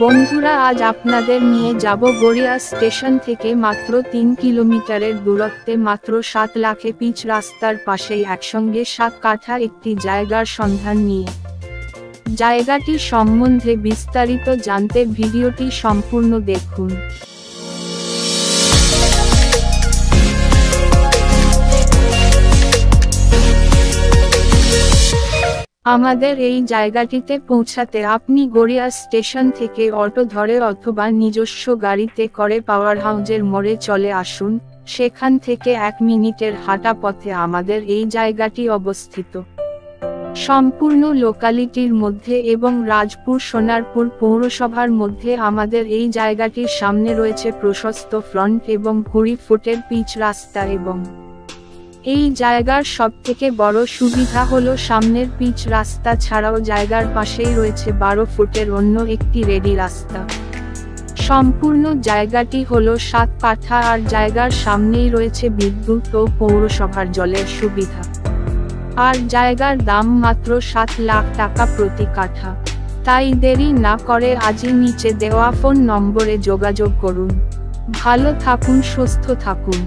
বন্ধুরা, আজ আপনাদের নিয়ে যাব গড়িয়া স্টেশন থেকে মাত্র 3 কিলোমিটারের দূরত্বে মাত্র 7 লাখে পিচ রাস্তার পাশেই একসঙ্গে 7 কাঠা একটি জায়গার সন্ধান নিয়ে। জায়গাটি সম্বন্ধে বিস্তারিত জানতে ভিডিওটি সম্পূর্ণ দেখুন। আমাদের এই জায়গাটিতে পৌঁছাতে আপনি গড়িয়া স্টেশন থেকে অটো ধরে অথবা নিজস্ব গাড়িতে করে পাওয়ার হাউজের মোড়ে চলে আসুন। সেখান থেকে 1 মিনিটের হাঁটা পথে আমাদের এই জায়গাটি অবস্থিত। সম্পূর্ণ লোকালিটির মধ্যে এবং রাজপুর সোনারপুর পৌরসভার মধ্যে আমাদের এই জায়গাটির সামনে রয়েছে প্রশস্ত ফ্রন্ট এবং 20 ফুটের পিচ রাস্তা এবং এই জায়গার সবথেকে বড় সুবিধা হলো সামনের পিচ রাস্তা ছাড়াও জায়গার পাশেই রয়েছে 12 ফুটের অন্য একটি রেডি রাস্তা। সম্পূর্ণ জায়গাটি হলো 7 কাঠা আর জায়গার সামনেই রয়েছে বিদ্যুৎ ও পৌরসভার জলের সুবিধা। আর জায়গার দাম মাত্র 7 লাখ টাকা প্রতি কাঠা। তাই দেরি না করে আজই নিচে দেওয়া ফোন নম্বরে যোগাযোগ করুন। ভালো থাকুন, সুস্থ থাকুন।